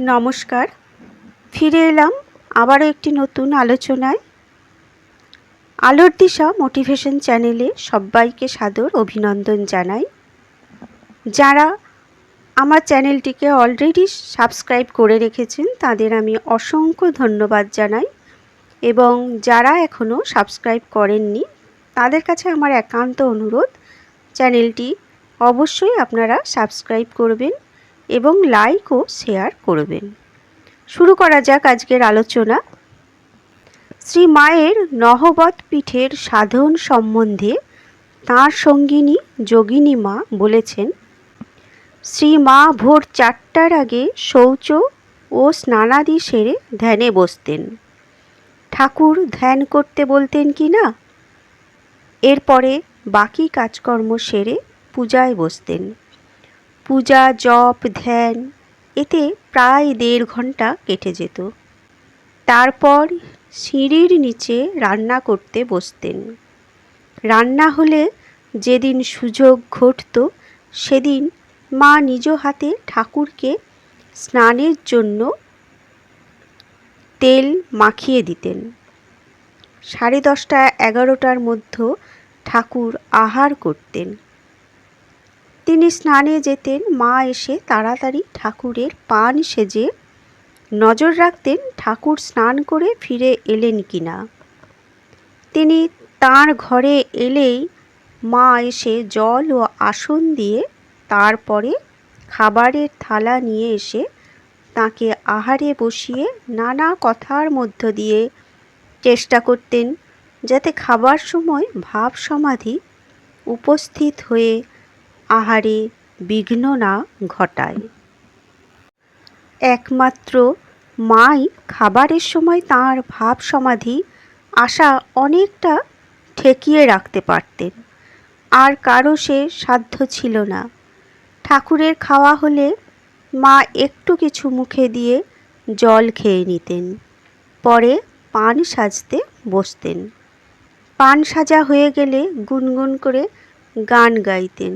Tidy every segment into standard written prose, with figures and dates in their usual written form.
নমস্কার, ফিরে এলাম আবারও একটি নতুন আলোচনায়। আলোর দিশা মোটিভেশন চ্যানেলে সবাইকে সাদর অভিনন্দন জানাই। যারা আমার চ্যানেলটিকে অলরেডি সাবস্ক্রাইব করে রেখেছেন তাদের আমি অসংখ্য ধন্যবাদ জানাই, এবং যারা এখনও সাবস্ক্রাইব করেননি তাদের কাছে আমার একান্ত অনুরোধ, চ্যানেলটি অবশ্যই আপনারা সাবস্ক্রাইব করবেন এবং লাইক ও শেয়ার করবেন। শুরু করা যাক আজকের আলোচনা। শ্রী মায়ের নহবত পীঠের সাধন সম্বন্ধে তাঁর সঙ্গিনী যোগিনী মা বলেছেন, শ্রী মা ভোর 4টার আগে শৌচ ও স্নানাদি সেরে ধ্যানে বসতেন। ঠাকুর ধ্যান করতে বলতেন কি না, এরপরে বাকি কাজকর্ম সেরে পূজায় বসতেন। পূজা, জপ, ধ্যান এতে প্রায় 1.5 ঘন্টা কেটে যেত। তারপর সিঁড়ির নিচে রান্না করতে বসতেন। রান্না হলে যেদিন সুযোগ ঘটত সেদিন মা নিজ হাতে ঠাকুরকে স্নানের জন্য তেল মাখিয়ে দিতেন। 10:30 11টার মধ্যে ঠাকুর আহার করতেন। তিনি স্নানে যেতেন, মা এসে তাড়াতাড়ি ঠাকুরের পান সেজে নজর রাখতেন ঠাকুর স্নান করে ফিরে এলেন কিনা। তিনি তাঁর ঘরে এলেই মা এসে জল ও আসন দিয়ে তারপরে খাবারের থালা নিয়ে এসে তাকে আহারে বসিয়ে নানা কথার মধ্য দিয়ে চেষ্টা করতেন যাতে খাবার সময় ভাব সমাধি উপস্থিত হয়ে আহারে বিঘ্ন না ঘটায়। একমাত্র মাই খাবারের সময় তাঁর ভাব সমাধি আসা অনেকটা ঠেকিয়ে রাখতে পারতেন, আর কারো সে সাধ্য ছিল না। ঠাকুরের খাওয়া হলে মা একটু কিছু মুখে দিয়ে জল খেয়ে নিতেন, পরে পান সাজতে বসতেন। পান সাজা হয়ে গেলে গুনগুন করে গান গাইতেন,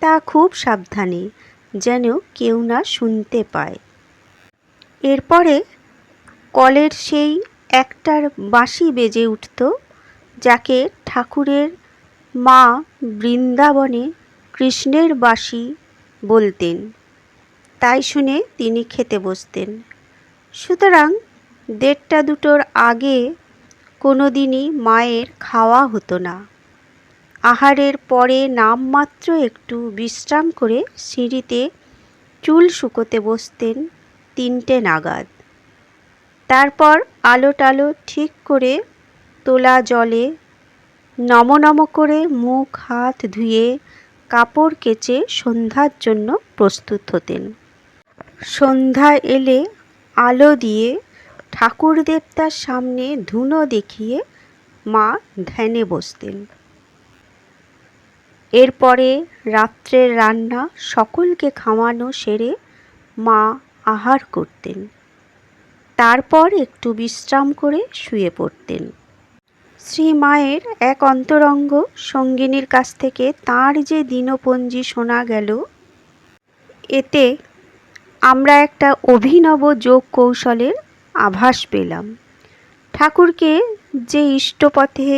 তা খুব সাবধানে, যেন কেউ না শুনতে পায়। এরপরে কলের সেই একটার বাঁশি বেজে উঠত, যাকে ঠাকুরের মা বৃন্দাবনে কৃষ্ণের বাঁশি বলতেন। তাই শুনে তিনি খেতে বসতেন। সুতরাং 1:30 2টোর আগে কোনো দিনই মায়ের খাওয়া হতো না। আহারের পরে নামমাত্র একটু বিশ্রাম করে সিঁড়িতে চুল শুকোতে বসতেন 3টে নাগাদ। তারপর আলো টালো ঠিক করে তোলা জলে নম নম করে মুখ হাত ধুয়ে কাপড় কেচে সন্ধ্যার জন্য প্রস্তুত হতেন। সন্ধ্যা এলে আলো দিয়ে ঠাকুর দেবতার সামনে ধুনো দেখিয়ে মা ধ্যানে বসতেন। এরপরে রাত্রের রান্না সকলকে খাওয়ানো সেরে মা আহার করতেন। তারপর একটু বিশ্রাম করে শুয়ে পড়তেন। শ্রী মায়ের এক অন্তরঙ্গ সঙ্গিনীর কাছ থেকে তাঁর যে দিনপঞ্জি শোনা গেল, এতে আমরা একটা অভিনব যোগ কৌশলের আভাস পেলাম। ঠাকুরকে যে ইষ্টপথে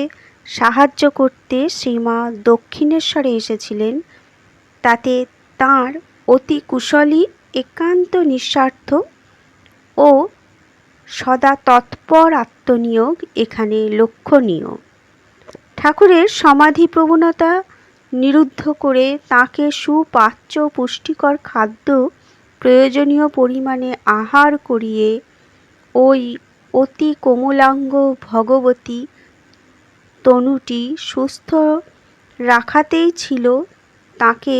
সাহায্য করতে শ্রীমা দক্ষিণেশ্বরে এসেছিলেন, তাতে তাঁর অতি কুশলী, একান্ত নিঃস্বার্থ ও সদা তৎপর আত্মনিয়োগ এখানে লক্ষণীয়। ঠাকুরের সমাধি প্রবণতা নিরুদ্ধ করে তাঁকে সুপাচ্য পুষ্টিকর খাদ্য প্রয়োজনীয় পরিমাণে আহার করিয়ে ওই অতি কোমলাঙ্গ ভগবতী তনুটি সুস্থ রাখাতেই ছিল তাঁকে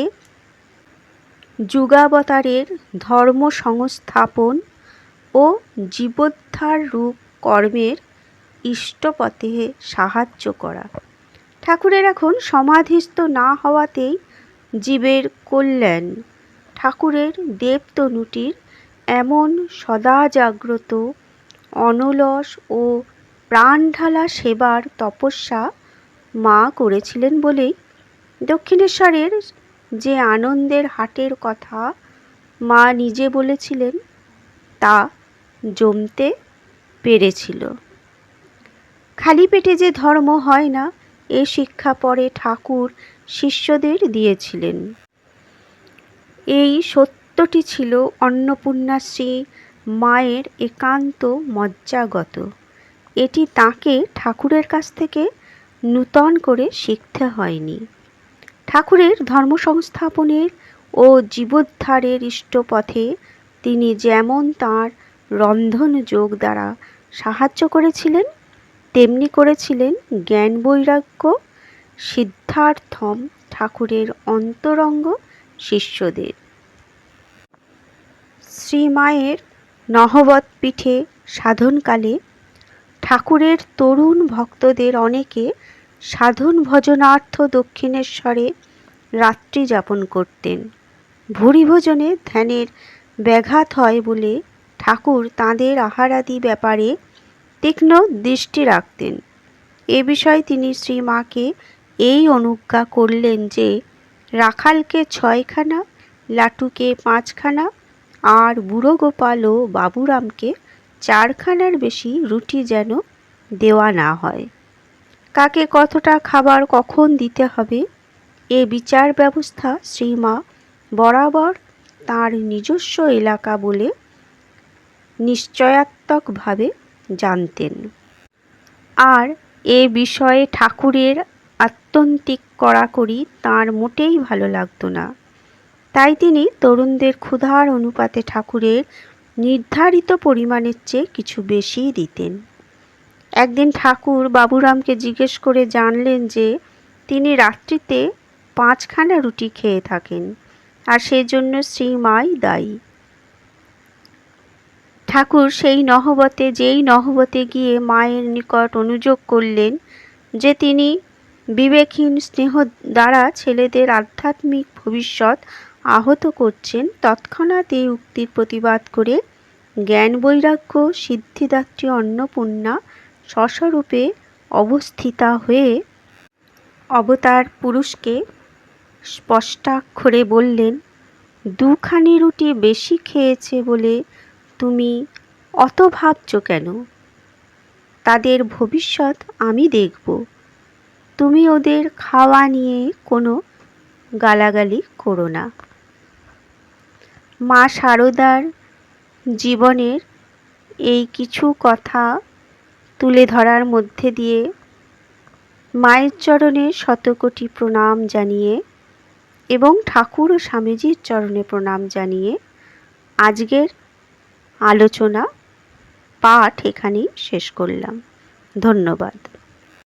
যুগাবতারের ধর্ম সংস্থাপন ও জীবোদ্ধার রূপ কর্মের ইষ্টপথে সাহায্য করা। ঠাকুরের এখন সমাধিস্থ না হওয়াতেই জীবের কল্যাণ। ঠাকুরের দেবতনুটির এমন সদা জাগ্রত, অনলস ও প্রাণঢালা সেবার তপস্যা মা করেছিলেন বলেই দক্ষিণেশ্বরের যে আনন্দের হাটের কথা মা নিজে বলেছিলেন, তা জমতে পেরেছিল। খালি পেটে যে ধর্ম হয় না, এ শিক্ষা পরে ঠাকুর শিষ্যদের দিয়েছিলেন। এই সত্যটি ছিল অন্নপূর্ণাশ্রী মায়ের একান্ত মজ্জাগত। এটি তাঁকে ঠাকুরের কাছ থেকে নূতন করে শিখতে হয়নি। ঠাকুরের ধর্মসংস্থাপনের ও জীবোদ্ধারের ইষ্টপথে তিনি যেমন তাঁর রন্ধন যোগ দ্বারা সাহায্য করেছিলেন, তেমনি করেছিলেন জ্ঞান বৈরাগ্য সিদ্ধার্থম ঠাকুরের অন্তরঙ্গ শিষ্যদের। শ্রীমায়ের নহবত পীঠে সাধনকালে ঠাকুরের তরুণ ভক্তদের অনেকে সাধন ভজনার্থ দক্ষিণেশ্বরে রাত্রি যাপন করতেন। ভুরিভোজনে ধ্যানের ব্যাঘাত হয় বলে ঠাকুর তাঁদের আহারাদি ব্যাপারে তীক্ষ্ণ দৃষ্টি রাখতেন। এ বিষয়ে তিনি শ্রীমাকে এই অনুজ্ঞা করলেন যে রাখালকে 6খানা, লাটুকে 5খানা আর বুড়ো গোপাল ও বাবুরামকে 4খানার বেশি রুটি যেন দেওয়া না হয়। কাকে কতটা খাবার কখন দিতে হবে, এ বিচার ব্যবস্থা শ্রীমা বরাবর তাঁর নিজস্ব এলাকা বলে নিশ্চয়াত্মকভাবে জানতেন। আর এ বিষয়ে ঠাকুরের আত্যন্তিক কড়াকড়ি তাঁর মোটেই ভালো লাগত না। তাই তিনি তরুণদের ক্ষুধার অনুপাতে ঠাকুরের নির্ধারিত পরিমাণের চেয়ে কিছু বেশিই দিতেন। একদিন ঠাকুর বাবুরামকে জিজ্ঞেস করে জানলেন যে তিনি রাত্রিতে 5খানা রুটি খেয়ে থাকেন, আর সেই জন্য শ্রীমাই দায়ী। ঠাকুর যেই নহবতে গিয়ে মায়ের নিকট অনুযোগ করলেন যে তিনি বিবেকহীন স্নেহ দ্বারা ছেলেদের আধ্যাত্মিক ভবিষ্যৎ আহত করছেন, তৎক্ষণাৎ এই উক্তির প্রতিবাদ করে জ্ঞান বৈরাগ্য সিদ্ধিদাত্রী অন্নপূর্ণা স্বস্বরূপে অবস্থিতা হয়ে অবতার পুরুষকে স্পষ্টাক্ষরে বললেন, 2খানি রুটি বেশি খেয়েছে বলে তুমি অত ভাবছ কেন? তাদের ভবিষ্যৎ আমি দেখব। তুমি ওদের খাওয়া নিয়ে কোনো গালাগালি করো না। মা শারদার জীবনের এই কিছু কথা তুলে ধরার মধ্যে দিয়ে মায়ের চরণে শতকোটি প্রণাম জানিয়ে এবং ঠাকুর ও স্বামীজির চরণে প্রণাম জানিয়ে আজকের আলোচনা পাঠ এখানেই শেষ করলাম। ধন্যবাদ।